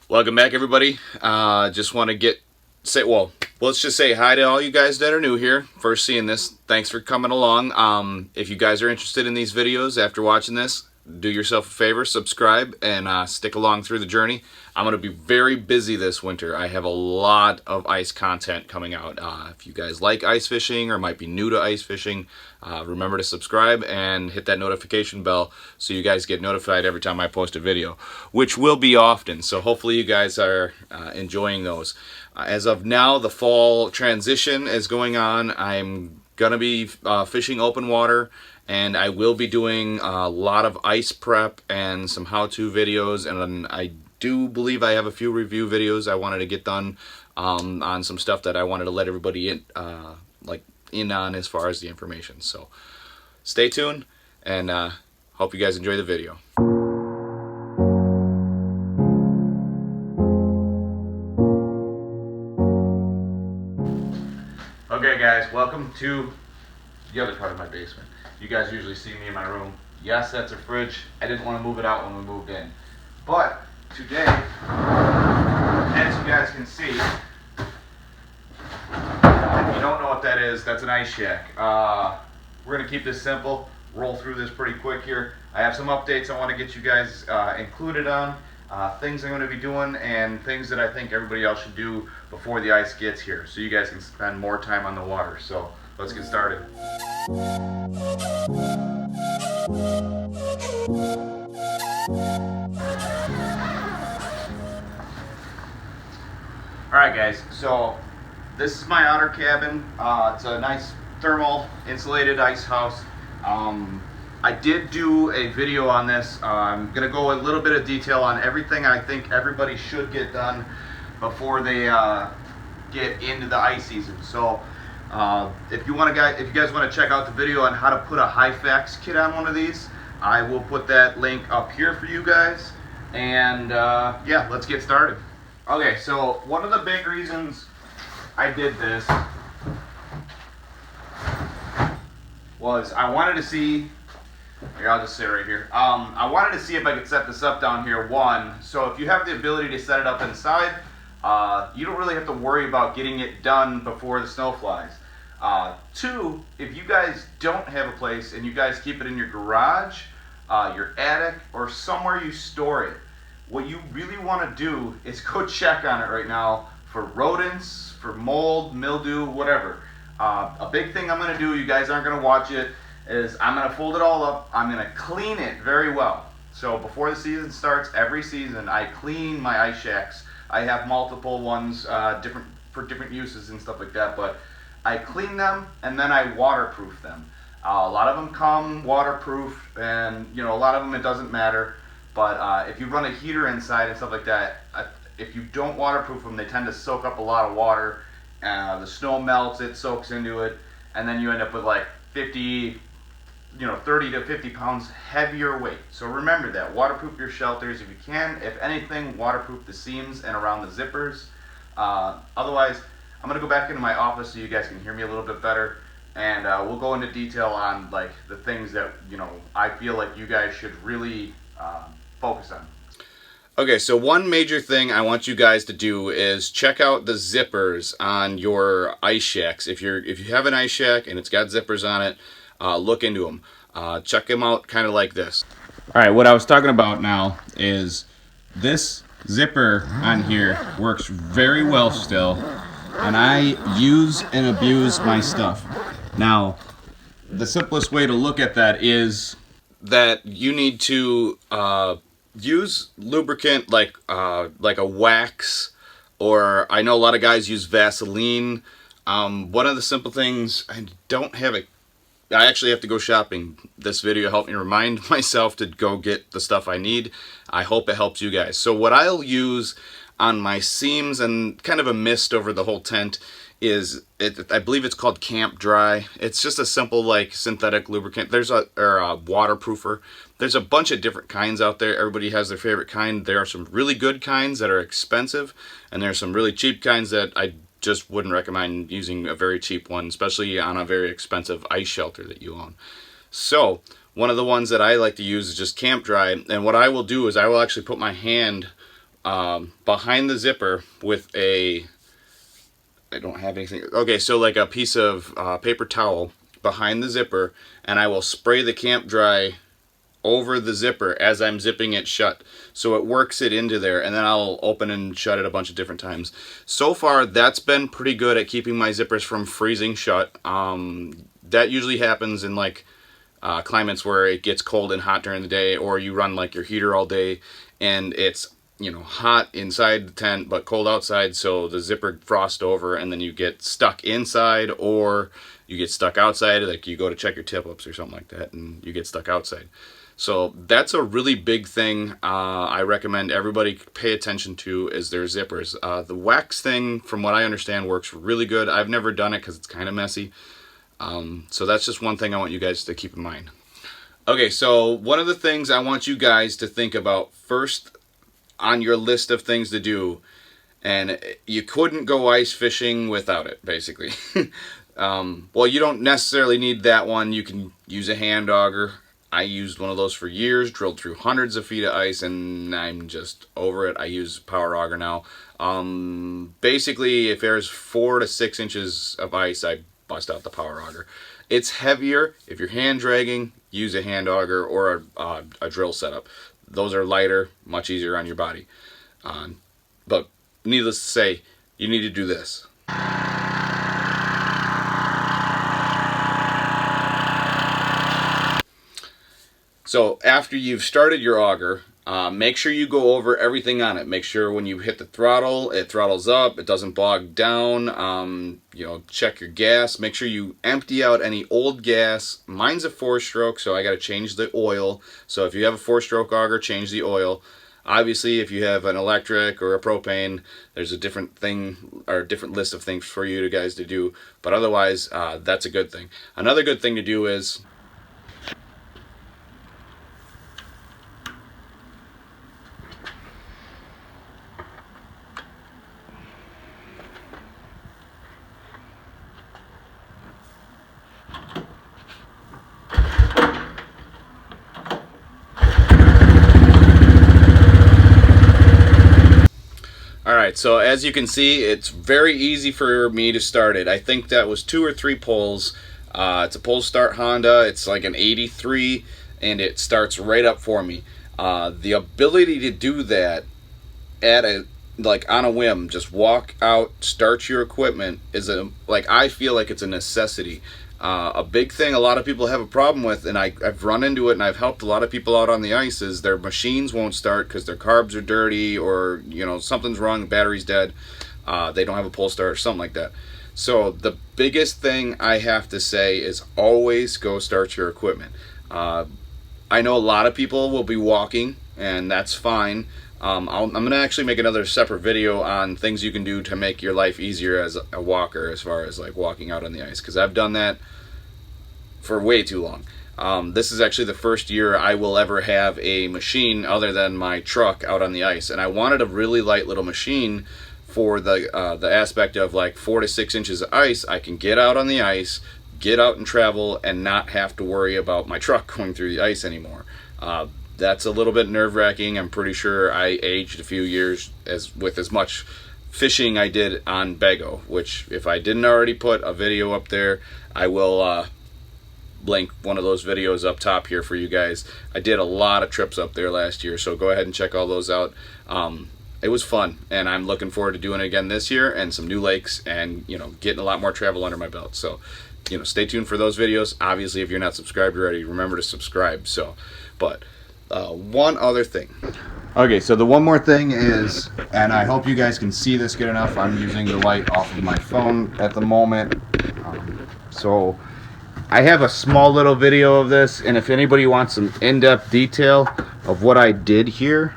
Welcome back, everybody. Just want to let's just say hi to all you guys that are new here. First seeing this, thanks for coming along. If you guys are interested in these videos after watching this, do yourself a favor, subscribe, and stick along through the journey. I'm going to be very busy this winter. I have a lot of ice content coming out. If you guys like ice fishing or might be new to ice fishing, remember to subscribe and hit that notification bell so you guys get notified every time I post a video, which will be often. So hopefully you guys are enjoying those. As of now, the fall transition is going on. I'm going to be fishing open water, and I will be doing a lot of ice prep and some how-to videos, and I do believe I have a few review videos I wanted to get done on some stuff that I wanted to let everybody in on as far as the information. So stay tuned, and hope you guys enjoy the video. Okay guys, welcome to the other part of my basement. You guys usually see me in my room. Yes, that's a fridge. I didn't want to move it out when we moved in. But today, as you guys can see, if you don't know what that is, that's an ice shack. We're going to keep this simple, roll through this pretty quick here. I have some updates I want to get you guys included on, things I'm going to be doing, and things that I think everybody else should do before the ice gets here, so you guys can spend more time on the water. So let's get started. Alright guys, so this is my outer cabin. It's a nice thermal insulated ice house. I did do a video on this. I'm going to go a little bit of detail on everything I think everybody should get done before they get into the ice season. So if you guys want to check out the video on how to put a Hyfax kit on one of these, I will put that link up here for you guys. And yeah, let's get started. Okay, so one of the big reasons I did this was I wanted to see, here, I'll just sit right here. I wanted to see if I could set this up down here, one, so if you have the ability to set it up inside, you don't really have to worry about getting it done before the snow flies. Two, if you guys don't have a place and you guys keep it in your garage, your attic, or somewhere you store it, what you really want to do is go check on it right now for rodents, for mold, mildew, whatever. A big thing I'm going to do, you guys aren't going to watch it, is I'm going to fold it all up. I'm going to clean it very well. So before the season starts, every season I clean my ice shacks. I have multiple ones for different uses and stuff like that, but I clean them and then I waterproof them. A lot of them come waterproof, and a lot of them it doesn't matter. But if you run a heater inside and stuff like that, if you don't waterproof them, they tend to soak up a lot of water. The snow melts, it soaks into it, and then you end up with like 30 to 50 pounds heavier weight. So remember that. Waterproof your shelters if you can. If anything, waterproof the seams and around the zippers. Otherwise, I'm going to go back into my office so you guys can hear me a little bit better, and we'll go into detail on like the things that I feel like you guys should really focus on. Okay, so one major thing I want you guys to do is check out the zippers on your ice shacks. If you have an ice shack and it's got zippers on it, look into them. Check them out kind of like this. All right, what I was talking about now is this zipper on here works very well still, and I use and abuse my stuff. Now, the simplest way to look at that is that you need to use lubricant like a wax, or I know a lot of guys use Vaseline. One of the simple things, I actually have to go shopping. This video helped me remind myself to go get the stuff I need. I hope it helps you guys. So what I'll use on my seams and kind of a mist over the whole tent is, I believe it's called Camp Dry. It's just a simple like synthetic lubricant. There's a waterproofer. There's a bunch of different kinds out there. Everybody has their favorite kind. There are some really good kinds that are expensive, and there are some really cheap kinds that I just wouldn't recommend using a very cheap one, especially on a very expensive ice shelter that you own. So one of the ones that I like to use is just Camp Dry, and what I will do is I will actually put my hand behind the zipper with a, I don't have anything. Okay, so like a piece of paper towel behind the zipper, and I will spray the camp dry over the zipper as I'm zipping it shut, so it works it into there, and then I'll open and shut it a bunch of different times. So far, that's been pretty good at keeping my zippers from freezing shut. That usually happens in like climates where it gets cold and hot during the day, or you run like your heater all day and it's, you know, hot inside the tent but cold outside, so the zipper frosts over and then you get stuck inside, or you get stuck outside, like you go to check your tip ups or something like that and you get stuck outside. So that's a really big thing I recommend everybody pay attention to, is their zippers. The wax thing, from what I understand, works really good. I've never done it because it's kind of messy. So that's just one thing I want you guys to keep in mind. Okay, so one of the things I want you guys to think about first on your list of things to do, and you couldn't go ice fishing without it, basically. Well, you don't necessarily need that one. You can use a hand auger. I used one of those for years, drilled through hundreds of feet of ice, and I'm just over it. I use power auger now. Basically, if there's 4 to 6 inches of ice, I bust out the power auger. It's heavier. If you're hand dragging, use a hand auger or a drill setup. Those are lighter, much easier on your body. But needless to say, you need to do this. So after you've started your auger, make sure you go over everything on it. Make sure when you hit the throttle, it throttles up, it doesn't bog down. You know, check your gas. Make sure you empty out any old gas. Mine's a 4-stroke, so I got to change the oil. So if you have a 4-stroke auger, change the oil. Obviously, if you have an electric or a propane, there's a different thing or a different list of things for you guys to do. But otherwise, that's a good thing. Another good thing to do is, alright, so as you can see, it's very easy for me to start it. I think that was 2 or 3 pulls. It's a pull start Honda. It's like an 83, and it starts right up for me. The ability to do that at a, like on a whim, just walk out, start your equipment, is a, like, I feel like it's a necessity. A big thing a lot of people have a problem with, and I've run into it and I've helped a lot of people out on the ice, is their machines won't start because their carbs are dirty, or, you know, something's wrong, the battery's dead, they don't have a pull start or something like that. So the biggest thing I have to say is always go start your equipment. I know a lot of people will be walking, and that's fine. I'm going to actually make another separate video on things you can do to make your life easier as a walker, as far as like walking out on the ice, because I've done that for way too long. This is actually the first year I will ever have a machine other than my truck out on the ice, and I wanted a really light little machine for the aspect of like 4 to 6 inches of ice. I can get out on the ice, get out and travel, and not have to worry about my truck going through the ice anymore. That's a little bit nerve-wracking. I'm pretty sure I aged a few years with as much fishing I did on Bago, which, if I didn't already put a video up there, I will link one of those videos up top here for you guys. I did a lot of trips up there last year, so go ahead and check all those out. It was fun, and I'm looking forward to doing it again this year, and some new lakes, and, you know, getting a lot more travel under my belt. So, you know, stay tuned for those videos. Obviously, if you're not subscribed already, remember to subscribe. So, but one other thing. Okay, so the one more thing is, and I hope you guys can see this good enough, I'm using the light off of my phone at the moment. So I have a small little video of this, and if anybody wants some in-depth detail of what I did here,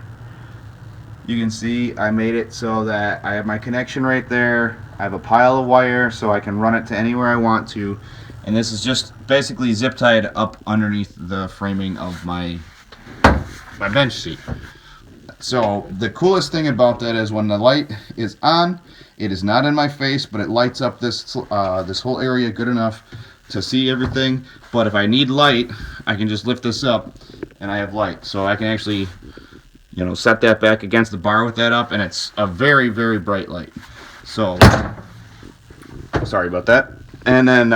you can see I made it so that I have my connection right there. I have a pile of wire so I can run it to anywhere I want to, and this is just basically zip tied up underneath the framing of my bench seat. So the coolest thing about that is when the light is on, it is not in my face, but it lights up this this whole area good enough to see everything. But if I need light, I can just lift this up and I have light, so I can actually you know, set that back against the bar with that up, and it's a very, very bright light. So, sorry about that. And then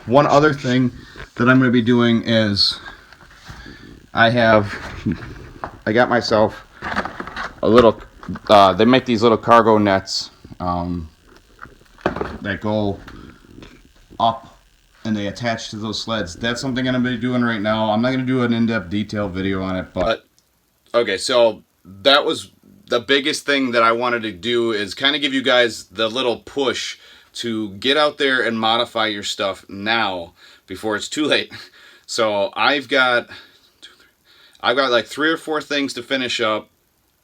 one other thing that I'm going to be doing is I got myself a little, they make these little cargo nets that go up and they attach to those sleds. That's something I'm going to be doing right now. I'm not going to do an in-depth detail video on it, but okay, so that was the biggest thing that I wanted to do, is kind of give you guys the little push to get out there and modify your stuff now before it's too late. So I've got like 3 or 4 things to finish up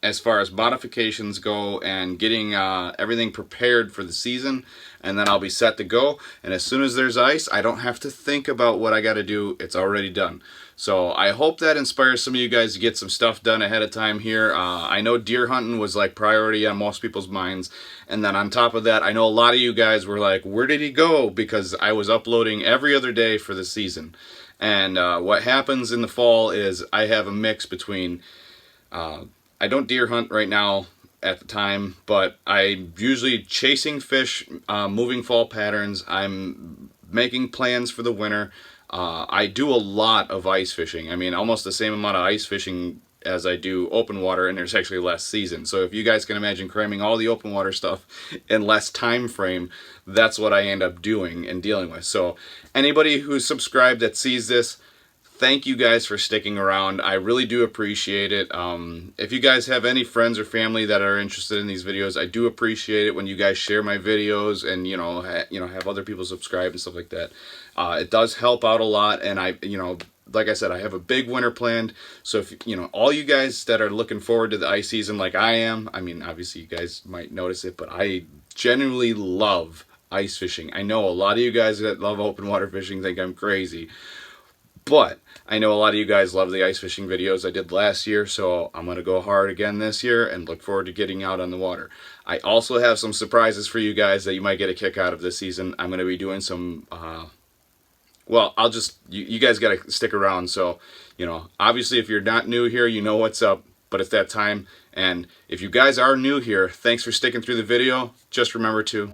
as far as modifications go and getting everything prepared for the season, and then I'll be set to go. And as soon as there's ice, I don't have to think about what I got to do. It's already done. So I hope that inspires some of you guys to get some stuff done ahead of time here. I know deer hunting was like priority on most people's minds, and then on top of that, I know a lot of you guys were like, where did he go? Because I was uploading every other day for the season. And what happens in the fall is I have a mix between I don't deer hunt right now at the time, but I'm usually chasing fish, moving fall patterns. I'm making plans for the winter. I do a lot of ice fishing. I mean, almost the same amount of ice fishing as I do open water, and there's actually less season. So if you guys can imagine cramming all the open water stuff in less time frame, that's what I end up doing and dealing with. So anybody who's subscribed that sees this, thank you guys for sticking around. I really do appreciate it. If you guys have any friends or family that are interested in these videos, I do appreciate it when you guys share my videos and have other people subscribe and stuff like that. It does help out a lot, and like I said, I have a big winter planned. So if all you guys that are looking forward to the ice season like I am, I mean, obviously you guys might notice it, but I genuinely love ice fishing. I know a lot of you guys that love open water fishing think I'm crazy, but I know a lot of you guys love the ice fishing videos I did last year, so I'm going to go hard again this year and look forward to getting out on the water. I also have some surprises for you guys that you might get a kick out of this season. I'm going to be doing some, well, you guys got to stick around. So, obviously if you're not new here, you know what's up, but it's that time. And if you guys are new here, thanks for sticking through the video. Just remember to...